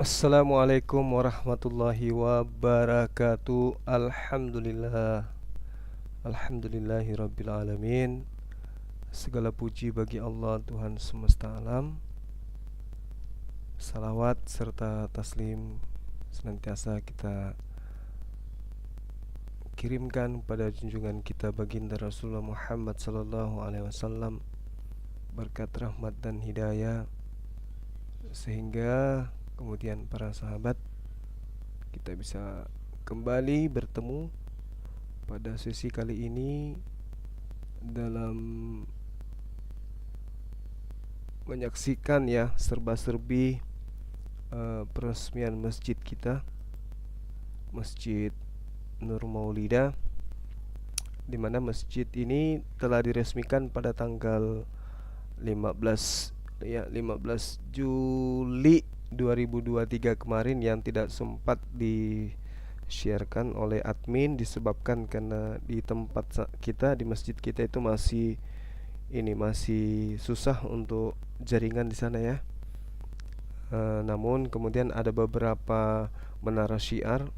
Assalamualaikum warahmatullahi wabarakatuh. Alhamdulillah. Alhamdulillahirabbil alamin. Segala puji bagi Allah Tuhan semesta alam. Salawat serta taslim senantiasa kita kirimkan pada junjungan kita baginda Rasulullah Muhammad sallallahu alaihi wasallam, berkat rahmat dan hidayah, sehingga kemudian para sahabat kita bisa kembali bertemu pada sesi kali ini dalam menyaksikan serba-serbi peresmian masjid kita, Masjid Nur Maulida, di mana masjid ini telah diresmikan pada tanggal 15 Juli 2023 kemarin, yang tidak sempat di-sharekan oleh admin disebabkan karena di tempat kita, di masjid kita itu masih susah untuk jaringan di sana ya. Namun kemudian ada beberapa menara syiar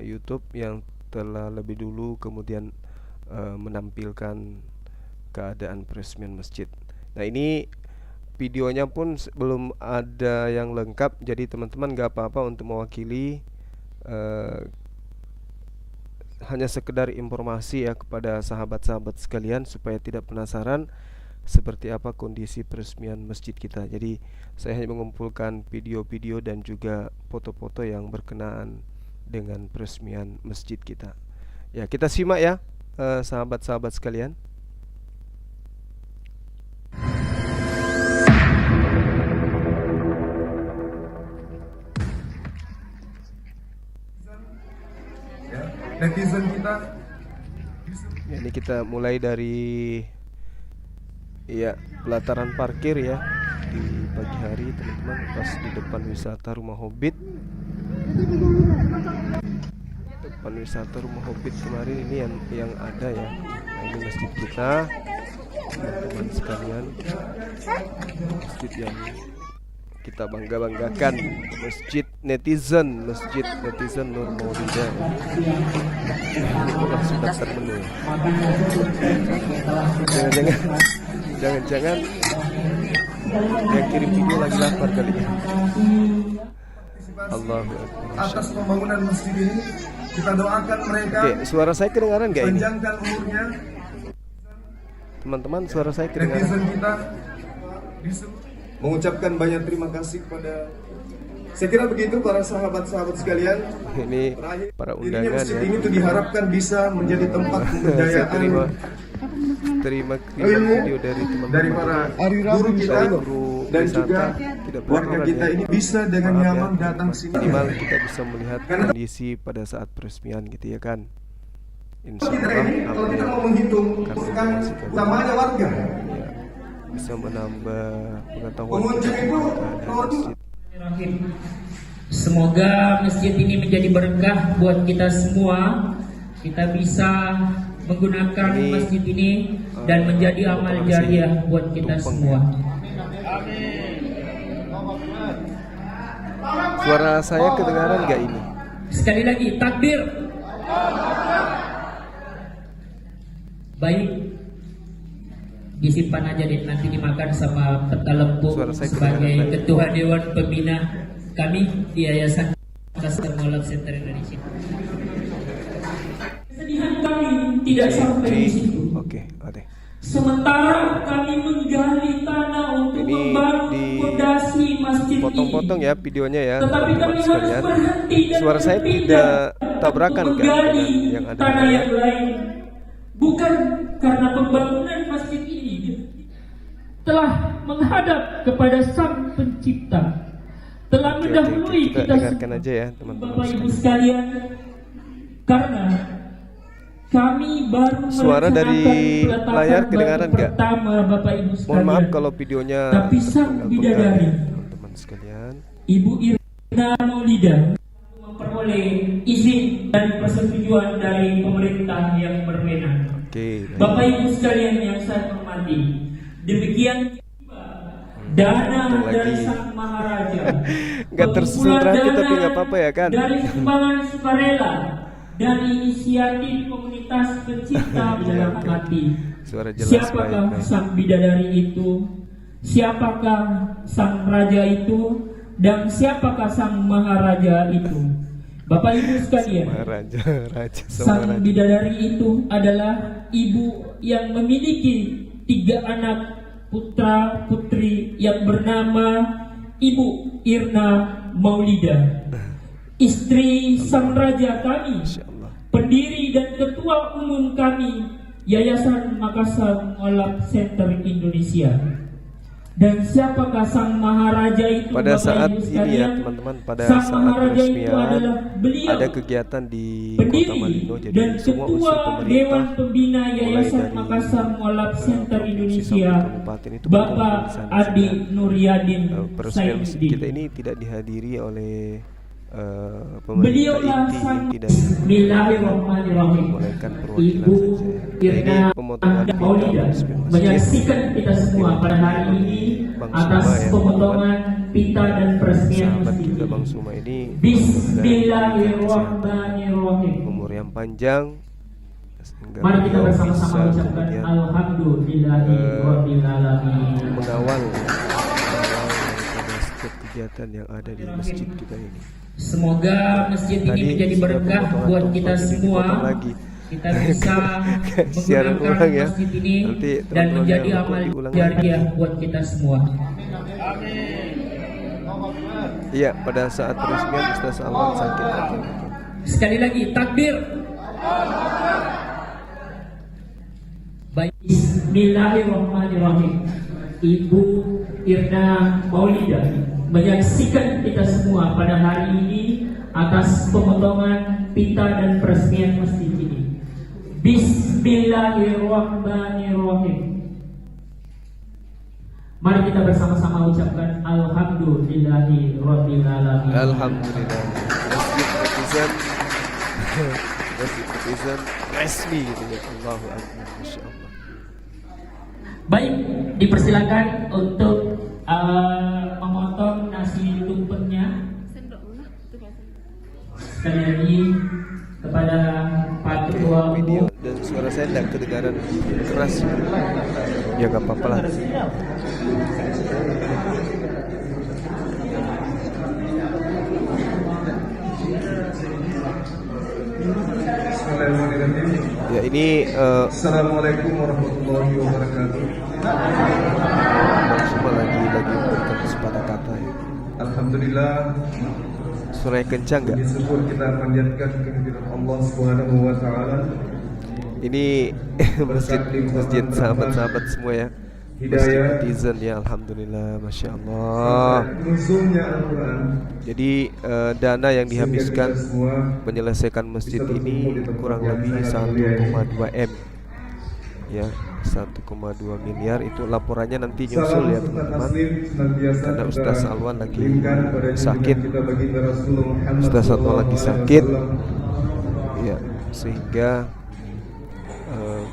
YouTube yang telah lebih dulu kemudian menampilkan keadaan peresmian masjid. Nah, ini videonya pun belum ada yang lengkap, jadi teman-teman gak apa-apa untuk mewakili, hanya sekedar informasi ya kepada sahabat-sahabat sekalian supaya tidak penasaran seperti apa kondisi peresmian masjid kita. Jadi saya hanya mengumpulkan video-video dan juga foto-foto yang berkenaan dengan peresmian masjid kita. Ya, kita simak ya sahabat-sahabat sekalian. Netizen kita. Ya, ini kita mulai dari pelataran parkir ya di pagi hari teman-teman, pas di depan wisata Rumah Hobbit. Depan wisata Rumah Hobbit kemarin ini yang ada ya. Nah, ini masjid kita teman-teman sekalian, masjid yang kita bangga-banggakan, Masjid Netizen Nur Maulida. Ini pun langsung daftar menu. Jangan-jangan yang kirim video lagi lapar kali ya. Allahu Akbar. Atas pembangunan masjid ini kita doakan mereka. Oke, suara saya kedengaran nggak ini? Panjangkan umurnya. Teman-teman, suara saya kedengaran? Netizen kita mengucapkan banyak terima kasih kepada, saya kira begitu para sahabat-sahabat sekalian. Ini para undangan masjid ya. ini tuh diharapkan bisa menjadi tempat Saya pemberdayaan terima ilmu video dari teman-teman, dari para guru kita dan wisata, juga tidak warga beraturan kita ya. ini bisa dengan Maaf ya, nyaman datang sini. minimal kita bisa melihat kondisi pada saat peresmian gitu ya kan. Insya Kita Allah ini kalau kita mau menghitung kan sama ada warga. ya, bisa menambah pengetahuan Pengunjung kita itu kepada masjid. Semoga masjid ini menjadi berkah buat kita semua. Kita bisa menggunakan masjid ini dan menjadi amal jariah buat kita semua. Suara saya kedengaran nggak ini? Sekali lagi, takbir. Baik, disimpan aja deh, nanti dimakan sama peta lembu sebagai ketua dewan pembina kami di Yayasan Kasar Molat Center Indonesia. Kesedihan kami tidak sampai di situ. Oke, oke. Sementara kami menggali tanah untuk Ini membangun fondasi masjid ini. Potong-potong ya videonya ya, Tetapi teman-teman kami harus sekalian. berhenti dan Suara saya berpindah tidak tabrakan untuk kan dengan menggali yang ada tanah ya? yang lain. Bukan karena pembangunan masjid ini telah menghadap kepada Sang Pencipta, telah mendahului kita kita dengarkan aja ya teman-teman Bapak Ibu sekalian. sekalian, karena kami baru Suara dari peletakan layar batu kedengaran nggak? pertama, Bapak Ibu sekalian. Mohon maaf kalau videonya Tapi sang terpenggal-penggal bidadari, ya, teman-teman sekalian. Ibu Irna Maulida, memperoleh izin dan persetujuan dari pemerintah yang berwenang. Oke, baik. Bapak Ibu sekalian yang saya hormati, demikian dana Untung dari lagi. Sang Maharaja nggak tersusun pengumpulan rapi dana tapi nggak apa-apa ya kan. dari sumbangan sukarela dan inisiatif komunitas pencipta dalam hati. Suara jelas, Siapakah baik. sang bidadari itu? Siapakah sang raja itu? Dan siapakah sang maharaja itu? Bapak Ibu sekalian, Raja sama sang raja. bidadari itu adalah ibu yang memiliki 3 anak putra putri yang bernama Ibu Irna Maulida, istri sang raja kami, Masya Allah. pendiri dan ketua umum kami Yayasan Makassar Mualaf Center Indonesia. Dan siapakah sang maharaja itu? Pada Bapak saat Ibu ini sekalian? ya teman-teman, pada Sang saat maharaja itu peresmian adalah beliau, ada kegiatan di Kota pendiri Malino, jadi dan semua ketua unsur Dewan pemerintah Pembina mulai Yayasan dari Makassar Mualaf Center provinsi Indonesia, sampai kabupaten itu berkumpul Bapak di sana, Adi sehingga, Nuryadin peresmian masjid kita Saifuddin. ini tidak dihadiri oleh pemerintah Beliaulah sang inti dari Bismillahirrahmanirrahim. melainkan perwakilan Ibu saja. Irna Ini pemotongan Maulida pita masjid. menyaksikan kita semua pada hari ini Bang atas Suma ya, pemotongan pita dan peresmian sahabat masjid juga ini. Bang Suma ini Bismillahirrahmanirrahim. umur yang panjang sehingga Mari kita beliau bersama-sama bisa ucapkan kemudian Alhamdulillahirabbil alamin. mengawal daripada setiap kegiatan yang ada di masjid kita ini. Semoga masjid ini Tadi menjadi sudah berkah pemotongan buat tumpeng, kita jadi semua. dipotong lagi. Kita bisa Siaran menggunakan ulang ya. masjid ini Nanti dan teman-teman menjadi yang amal diulang jariah buat kita semua. Iya, pada saat peresmian Ustaz Alwan sakit. Sekali lagi takbir. Baik, Bismillahirrahmanirrahim. Ibu Irna Maulida menyaksikan kita semua pada hari ini atas pemotongan pita dan peresmian masjid ini. Bismillahirrahmanirrahim. Mari kita bersama-sama ucapkan Alhamdulillahirabbil alamin. Alhamdulillah. Masjid netizen Masjid netizen resmi gitu ya. Allahu Akbar, Masya Allah. Baik, dipersilakan untuk memotong nasi tumpengnya. Sekali lagi kepada Pak Ketua Video Umum. dan suara saya tidak kedengaran keras. Ya nggak apa-apa lah. Bismillahirrahmanirrahim. Ya ini Assalamualaikum warahmatullahi wabarakatuh. Bang Suma lagi memberikan sepatah-kata ya. Alhamdulillah, Suaranya kencang nggak? puji syukur kita panjatkan kehadiran Allah Subhanahu wa taala. Ini masjid sahabat-sahabat semua ya. Masjid Hidayah netizen ya, alhamdulillah, masya Allah. musuhnya Al-Quran. Jadi dana yang Sehingga dihabiskan kita semua menyelesaikan masjid bisa ini berkumpul di tempat kurang yang lebih sangat mulia ini. 1,2 M. Ya, 1,2 miliar itu laporannya nanti nyusul ya teman-teman. Karena Ustaz Alwan lagi sakit. Ustaz Alwan lagi sakit. Ya, sehingga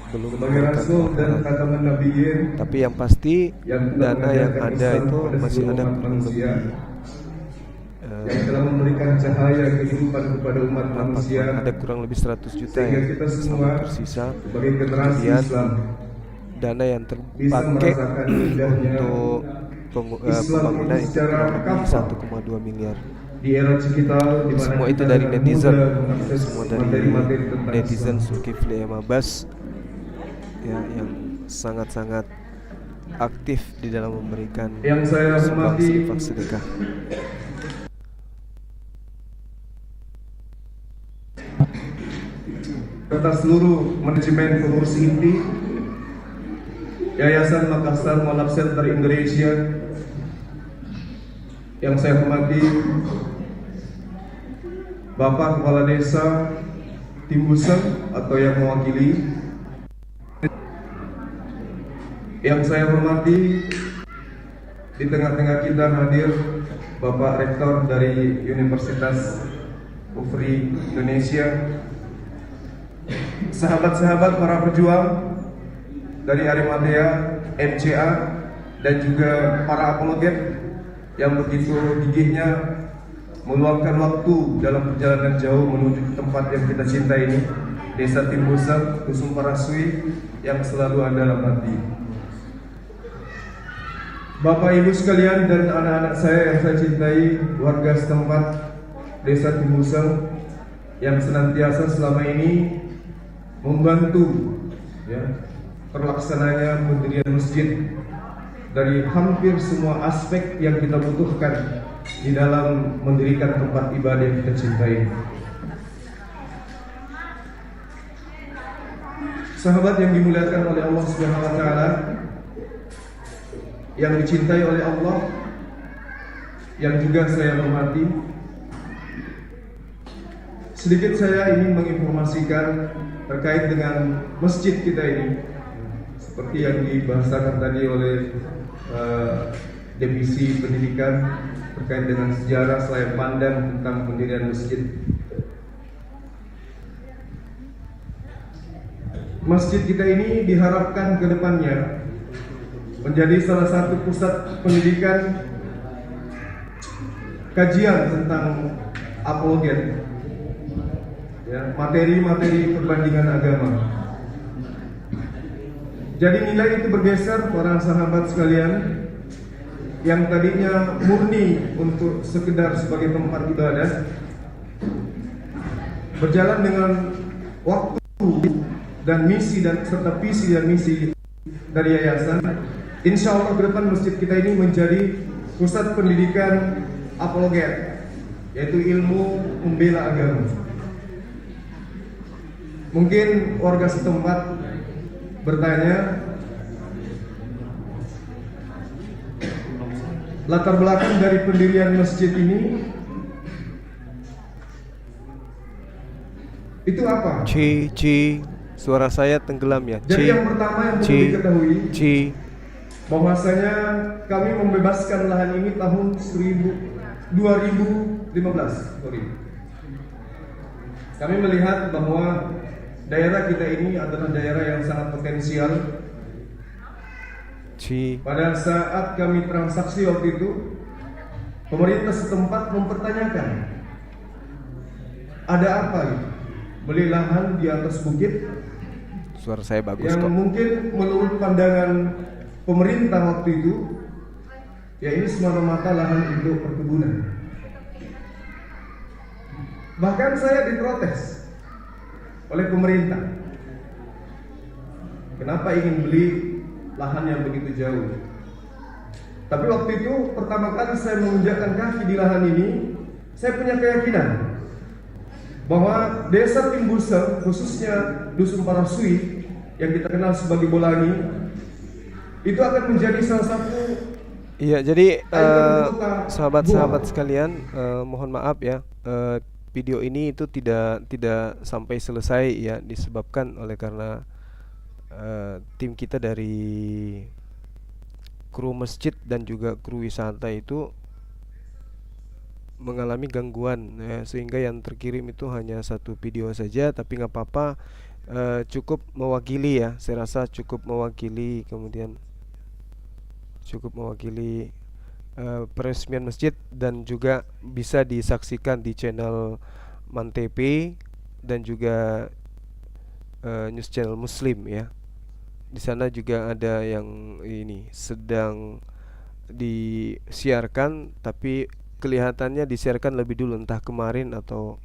belum Sebagai memberikan Rasul dan laporan. khataman nabiyyin Tapi yang pasti yang telah dana yang mengajarkan ada Islam itu kepada masih seluruh ada umat kurang manusia, lebih yang telah memberikan cahaya kehidupan kepada umat berapa? manusia, Ada kurang lebih 100 juta sehingga yang kita semua sama tersisa. sebagai generasi Kemudian Islam dana yang bisa terpakai merasakan indahnya untuk Islam pembangunan ini itu secara kurang lebih kafah 1,2 miliar. di era digital, di mana Semua itu kita dari dengan netizen, mudah mengakses semua dari materi-materi tentang netizen Islam. Zulkifli Emabas ya, yang sangat-sangat aktif di dalam memberikan Yang saya sumbangsi hormati infak sedekah. serta seluruh manajemen pengurus inti Yayasan Makassar Mualaf Center Indonesia. Yang saya hormati Bapak Kepala Desa Timbuseng atau yang mewakili. Yang saya hormati di tengah-tengah kita hadir Bapak Rektor dari Universitas UFRI Indonesia, sahabat-sahabat para pejuang dari Arimatea, MCA, dan juga para apologet yang begitu gigihnya meluangkan waktu dalam perjalanan jauh menuju ke tempat yang kita cintai ini, Desa Timbusang, Dusun Parasui yang selalu ada dalam hati. Bapak Ibu sekalian dan anak-anak saya yang saya cintai, warga setempat Desa Timbusang yang senantiasa selama ini membantu terlaksananya pendirian masjid dari hampir semua aspek yang kita butuhkan di dalam mendirikan tempat ibadah yang kita cintai. Sahabat yang dimuliakan oleh Allah Subhanahu wa taala, yang dicintai oleh Allah, yang juga saya hormati, sedikit saya ingin menginformasikan terkait dengan masjid kita ini, seperti yang dibahasakan tadi oleh Divisi Pendidikan terkait dengan sejarah selain pandang tentang pendirian masjid. Masjid kita ini diharapkan ke depannya menjadi salah satu pusat pendidikan kajian tentang apologet, materi-materi perbandingan agama. Jadi nilai itu bergeser para sahabat sekalian, yang tadinya murni untuk sekedar sebagai tempat ibadah, berjalan dengan waktu dan misi dan serta visi dan misi dari yayasan. Insya Allah ke depan masjid kita ini menjadi pusat pendidikan apologet, yaitu ilmu membela agama. Mungkin warga setempat bertanya, latar belakang dari pendirian masjid ini itu apa? Suara saya tenggelam ya. Jadi yang pertama yang perlu diketahui bahwasanya kami membebaskan lahan ini tahun 2015. Kami melihat bahwa daerah kita ini adalah daerah yang sangat potensial. Pada saat kami transaksi waktu itu, pemerintah setempat mempertanyakan, ada apa itu? Beli lahan di atas bukit. Suara saya bagus yang kok. Mungkin menurut pandangan pemerintah waktu itu, ya ini semata-mata lahan untuk perkebunan. Bahkan saya diprotes oleh pemerintah. Kenapa ingin beli lahan yang begitu jauh? Tapi waktu itu pertama kali saya menginjakkan kaki di lahan ini, saya punya keyakinan bahwa Desa Timbusang, khususnya Dusun Parasui yang kita kenal sebagai Bolangi, itu akan menjadi salah satu. Iya, jadi sahabat-sahabat sekalian, mohon maaf ya, video ini itu tidak sampai selesai ya, disebabkan oleh karena tim kita dari kru masjid dan juga kru wisata itu mengalami gangguan ya, sehingga yang terkirim itu hanya satu video saja. Tapi nggak apa-apa, cukup mewakili ya, saya rasa cukup mewakili, kemudian cukup mewakili peresmian masjid, dan juga bisa disaksikan di channel Mantp dan juga news channel Muslim ya. Di sana juga ada yang ini sedang disiarkan, tapi kelihatannya disiarkan lebih dulu, entah kemarin atau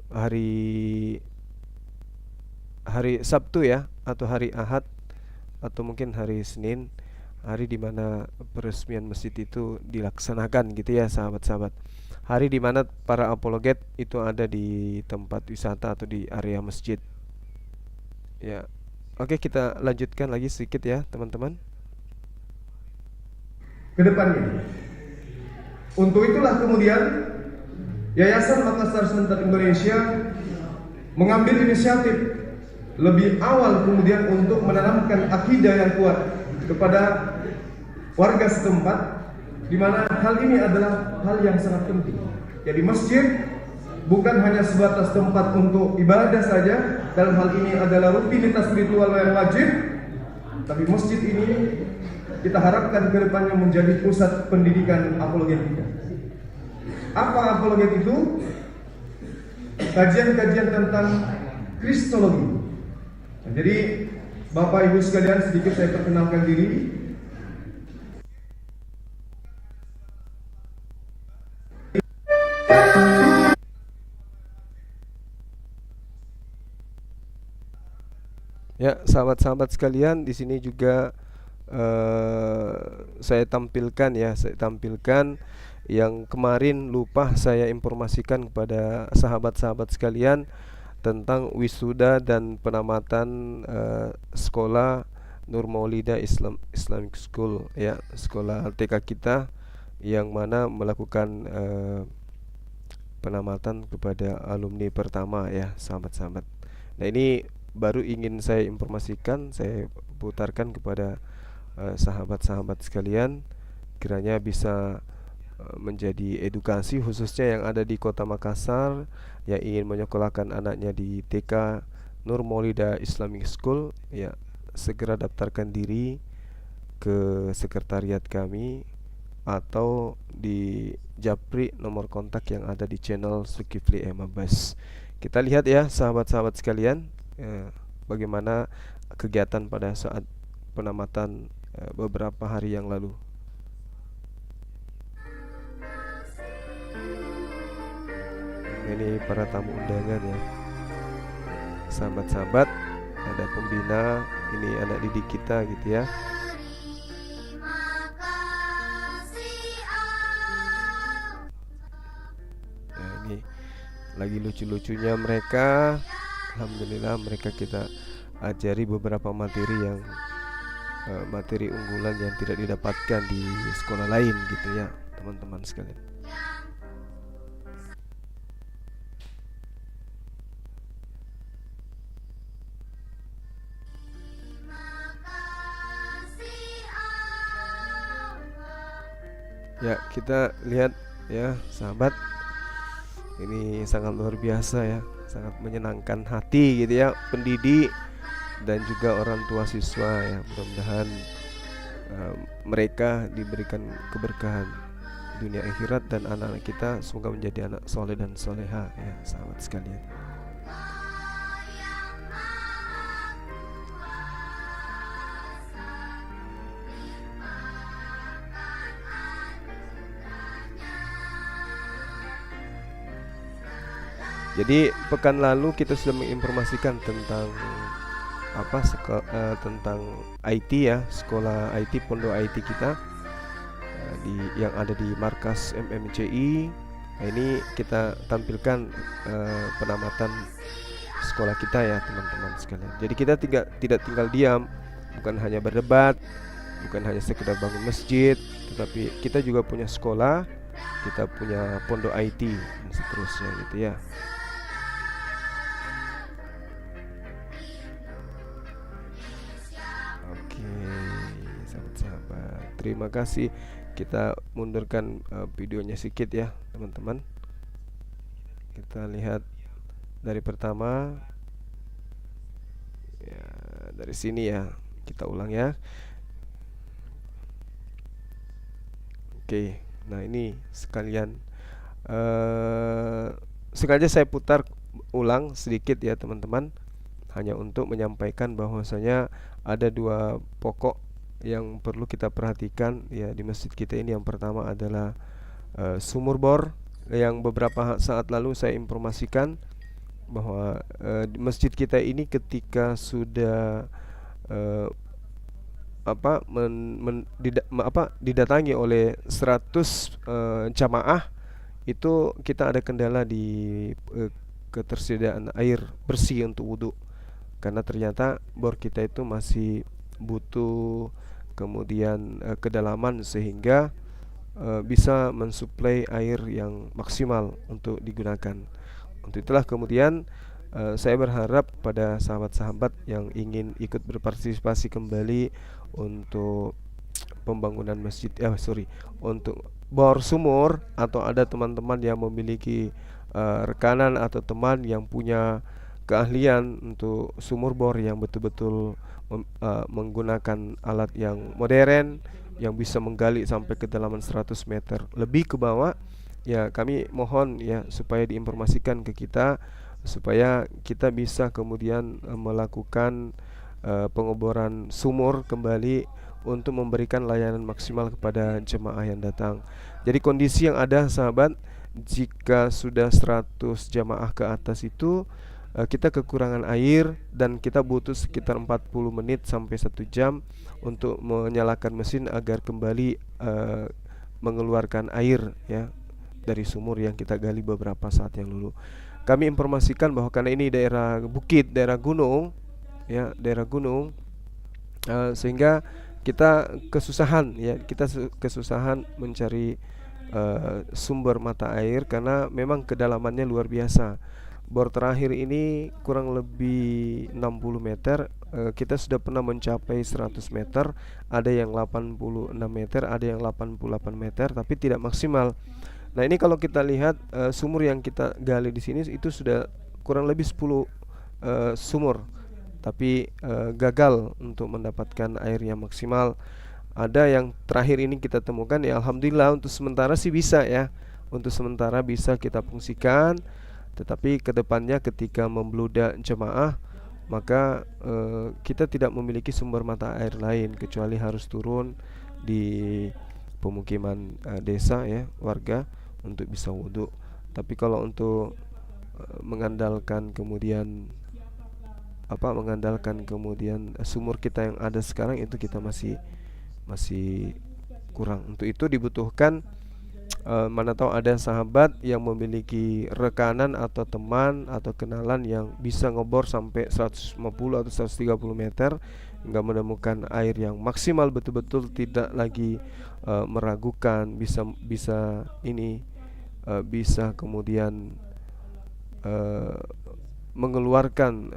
hari Sabtu ya, atau hari Ahad, atau mungkin hari Senin, hari dimana peresmian masjid itu dilaksanakan gitu ya sahabat-sahabat. Hari dimana para apologet itu ada di tempat wisata atau di area masjid ya. Oke, kita lanjutkan lagi sedikit ya teman-teman. Kedepannya, untuk itulah kemudian Yayasan Makassar Center Indonesia mengambil inisiatif lebih awal kemudian untuk menanamkan akidah yang kuat kepada warga setempat, di mana hal ini adalah hal yang sangat penting. Jadi masjid bukan hanya sebatas tempat untuk ibadah saja, dalam hal ini adalah rutinitas spiritual yang wajib, tapi masjid ini kita harapkan ke depannya menjadi pusat pendidikan apologetika. Apa apologet itu? Kajian-kajian tentang kristologi. Nah, jadi Bapak Ibu sekalian, sedikit saya perkenalkan diri. Ya, sahabat-sahabat sekalian, di sini juga saya tampilkan yang kemarin lupa saya informasikan kepada sahabat-sahabat sekalian tentang wisuda dan penamatan sekolah Nur Maulida Islamic School, ya, sekolah TK kita yang mana melakukan penamatan kepada alumni pertama, ya, sahabat-sahabat. Nah, ini baru ingin saya informasikan, saya putarkan kepada sahabat-sahabat sekalian, kiranya bisa menjadi edukasi khususnya yang ada di Kota Makassar yang ingin menyekolahkan anaknya di TK Nur Maulida Islamic School, ya, segera daftarkan diri ke sekretariat kami atau di japri nomor kontak yang ada di channel Zulkifli Emabas. Kita lihat, ya, sahabat-sahabat sekalian, bagaimana kegiatan pada saat penamatan beberapa hari yang lalu. Ini para tamu undangan, ya, sahabat-sahabat, ada pembina, ini anak didik kita gitu, ya. Nah, ini lagi lucu-lucunya mereka. Alhamdulillah, mereka kita ajari beberapa materi yang materi unggulan yang tidak didapatkan di sekolah lain gitu, ya, teman-teman sekalian. Ya, kita lihat, ya, sahabat, ini sangat luar biasa, ya, sangat menyenangkan hati gitu, ya, pendidik dan juga orang tua siswa, ya. Mudah-mudahan mereka diberikan keberkahan dunia akhirat dan anak-anak kita semoga menjadi anak soleh dan soleha, ya, sahabat sekalian. Jadi pekan lalu kita sudah menginformasikan tentang tentang IT, ya, sekolah IT, pondok IT kita yang ada di markas MMCI. Nah, ini kita tampilkan penamatan sekolah kita, ya, teman-teman sekalian. Jadi kita tidak tinggal diam, bukan hanya berdebat, bukan hanya sekedar bangun masjid, tetapi kita juga punya sekolah, kita punya pondok IT dan seterusnya gitu, ya. Sahabat-sahabat, terima kasih. Kita mundurkan videonya sedikit, ya, teman-teman. Kita lihat dari pertama, ya, dari sini, ya, kita ulang, ya. Oke, nah ini sekalian sengaja saya putar ulang sedikit, ya, teman-teman, hanya untuk menyampaikan bahwasanya ada dua pokok yang perlu kita perhatikan, ya, di masjid kita ini. Yang pertama adalah sumur bor yang beberapa saat lalu saya informasikan bahwa di masjid kita ini ketika sudah didatangi oleh 100 jamaah, itu kita ada kendala di ketersediaan air bersih untuk wudhu, karena ternyata bor kita itu masih butuh kemudian kedalaman sehingga bisa mensuplai air yang maksimal untuk digunakan. Untuk itulah kemudian saya berharap pada sahabat-sahabat yang ingin ikut berpartisipasi kembali untuk pembangunan masjid, untuk bor sumur, atau ada teman-teman yang memiliki rekanan atau teman yang punya keahlian untuk sumur bor yang betul-betul menggunakan alat yang modern yang bisa menggali sampai kedalaman 100 meter lebih ke bawah, ya kami mohon ya supaya diinformasikan ke kita supaya kita bisa kemudian melakukan pengeboran sumur kembali untuk memberikan layanan maksimal kepada jemaah yang datang. Jadi kondisi yang ada sahabat, jika sudah 100 jamaah ke atas itu kita kekurangan air dan kita butuh sekitar 40 menit sampai 1 jam untuk menyalakan mesin agar kembali mengeluarkan air ya dari sumur yang kita gali beberapa saat yang lalu. Kami informasikan bahwa karena ini daerah bukit, daerah gunung ya, daerah gunung sehingga kita kesusahan ya, kesusahan mencari sumber mata air karena memang kedalamannya luar biasa. Bor terakhir ini kurang lebih 60 meter. Kita sudah pernah mencapai 100 meter, ada yang 86 meter, ada yang 88 meter, tapi tidak maksimal. Nah, ini kalau kita lihat sumur yang kita gali di sini itu sudah kurang lebih 10 sumur, tapi gagal untuk mendapatkan air yang maksimal. Ada yang terakhir ini kita temukan ya, alhamdulillah untuk sementara sih bisa ya, untuk sementara bisa kita fungsikan. Tetapi kedepannya ketika membludak jemaah, maka kita tidak memiliki sumber mata air lain kecuali harus turun di pemukiman desa ya, warga untuk bisa wudhu. Tapi kalau untuk mengandalkan kemudian sumur kita yang ada sekarang itu kita masih kurang. Untuk itu dibutuhkan mana tahu ada sahabat yang memiliki rekanan atau teman atau kenalan yang bisa ngebor sampai 150 atau 130 meter hingga menemukan air yang maksimal, betul-betul tidak lagi meragukan, bisa kemudian mengeluarkan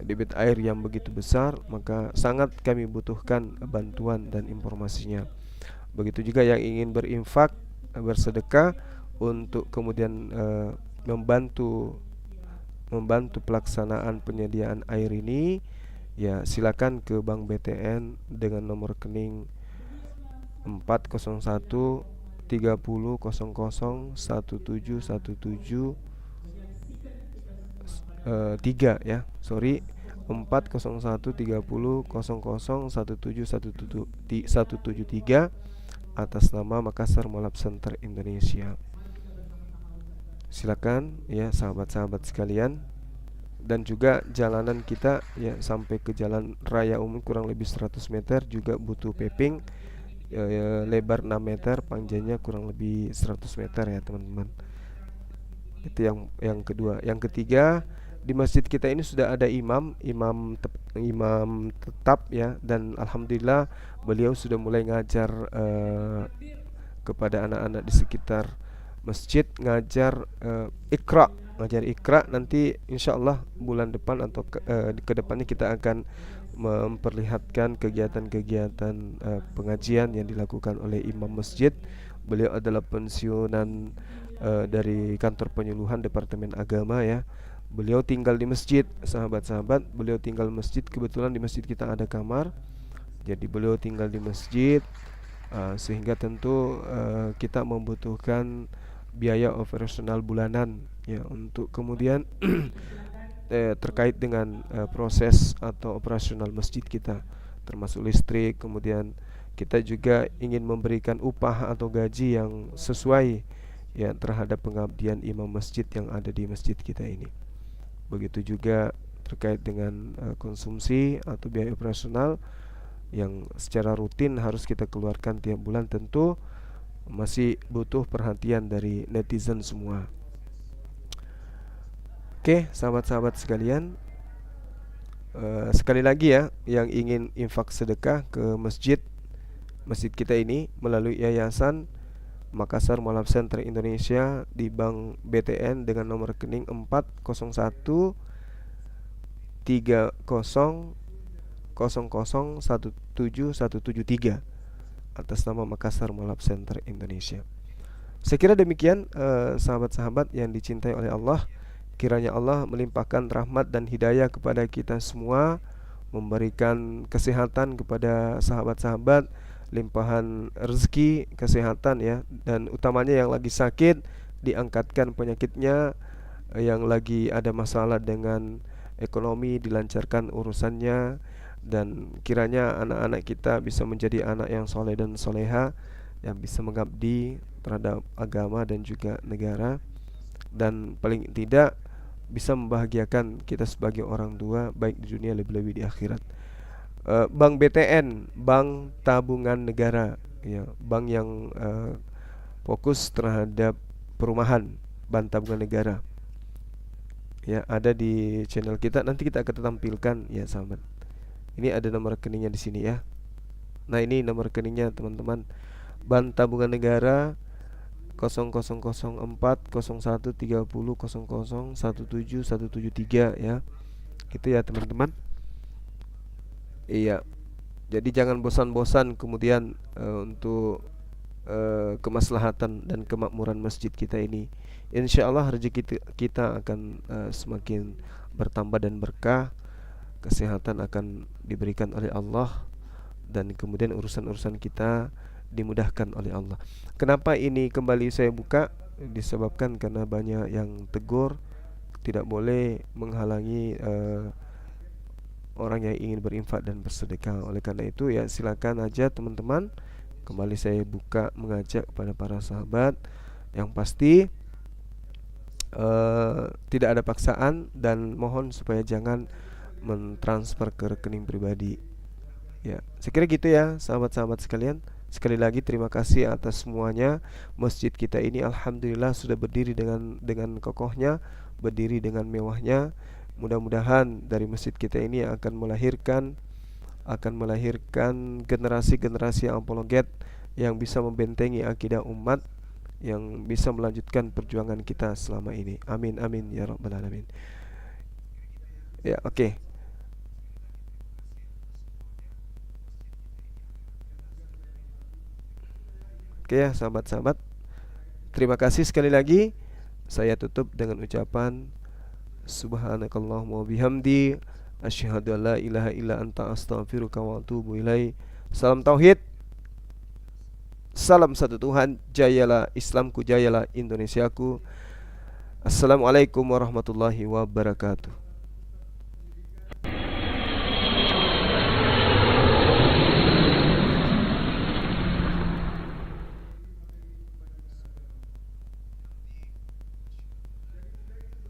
debit air yang begitu besar, maka sangat kami butuhkan bantuan dan informasinya. Begitu juga yang ingin berinfak, bersedekah untuk kemudian membantu pelaksanaan penyediaan air ini, ya silakan ke Bank BTN dengan nomor rekening 401 30 00 1717 3 ya, sorry 401 30 00 1717 atas nama Makassar Moalap Center Indonesia. Silakan ya sahabat-sahabat sekalian. Dan juga jalanan kita ya sampai ke jalan raya umum kurang lebih 100 meter juga butuh paving lebar 6 meter, panjangnya kurang lebih 100 meter ya teman-teman. Itu yang kedua. Yang ketiga, di masjid kita ini sudah ada imam tetap ya, dan alhamdulillah beliau sudah mulai ngajar kepada anak-anak di sekitar masjid, ngajar Iqra. Nanti insyaallah bulan depan atau ke depannya kita akan memperlihatkan kegiatan-kegiatan pengajian yang dilakukan oleh imam masjid. Beliau adalah pensiunan dari kantor penyuluhan Departemen Agama ya. Beliau tinggal di masjid, sahabat-sahabat. Beliau tinggal di masjid, kebetulan di masjid kita ada kamar. Jadi beliau tinggal di masjid, sehingga tentu kita membutuhkan biaya operasional bulanan ya untuk kemudian terkait dengan proses atau operasional masjid kita, termasuk listrik. Kemudian kita juga ingin memberikan upah atau gaji yang sesuai ya terhadap pengabdian imam masjid yang ada di masjid kita ini. Begitu juga terkait dengan konsumsi atau biaya operasional yang secara rutin harus kita keluarkan tiap bulan, tentu masih butuh perhatian dari netizen semua. Oke, sahabat-sahabat sekalian, sekali lagi ya, yang ingin infak sedekah ke masjid kita ini melalui Yayasan Makassar Moalap Center Indonesia di Bank BTN dengan nomor rekening 401 30 00 1717 atas nama Makassar Moalap Center Indonesia. Saya kira demikian sahabat-sahabat yang dicintai oleh Allah. Kiranya Allah melimpahkan rahmat dan hidayah kepada kita semua, memberikan kesehatan kepada sahabat-sahabat, limpahan rezeki, kesehatan ya, dan utamanya yang lagi sakit diangkatkan penyakitnya, yang lagi ada masalah dengan ekonomi dilancarkan urusannya, dan kiranya anak-anak kita bisa menjadi anak yang soleh dan soleha, yang bisa mengabdi terhadap agama dan juga negara, dan paling tidak bisa membahagiakan kita sebagai orang tua baik di dunia lebih-lebih di akhirat. Bank BTN, Bank Tabungan Negara, ya, bank yang fokus terhadap perumahan, Bank Tabungan Negara. Ya, ada di channel kita. Nanti kita akan tampilkan ya, sahabat. Ini ada nomor rekeningnya di sini ya. Nah, ini nomor rekeningnya teman-teman. Bank Tabungan Negara 0004 01 30 00 17 173 ya. Gitu ya, teman-teman. Iya. Jadi jangan bosan-bosan kemudian untuk kemaslahatan dan kemakmuran masjid kita ini. Insya Allah rezeki kita akan semakin bertambah dan berkah. Kesehatan akan diberikan oleh Allah, dan kemudian urusan-urusan kita dimudahkan oleh Allah. Kenapa ini kembali saya buka? Disebabkan karena banyak yang tegur tidak boleh menghalangi orang yang ingin berinfak dan bersedekah. Oleh karena itu ya, silakan aja teman-teman. Kembali saya buka mengajak kepada para sahabat, yang pasti tidak ada paksaan, dan mohon supaya jangan mentransfer ke rekening pribadi. Ya, saya kira gitu ya, sahabat-sahabat sekalian. Sekali lagi terima kasih atas semuanya. Masjid kita ini alhamdulillah sudah berdiri dengan kokohnya, berdiri dengan mewahnya. Mudah-mudahan dari masjid kita ini akan melahirkan generasi-generasi yang apologet, yang bisa membentengi akidah umat, yang bisa melanjutkan perjuangan kita selama ini. Amin amin ya rabbal alamin. Ya, oke. Oke ya, sahabat-sahabat. Terima kasih sekali lagi. Saya tutup dengan ucapan subhanakallahumma wa bihamdi asyhadu an la ilaha illa anta astaghfiruka wa atubu ilaik. Salam tauhid. Salam satu Tuhan. Jayalah Islamku, jayalah Indonesiaku. Assalamualaikum warahmatullahi wabarakatuh.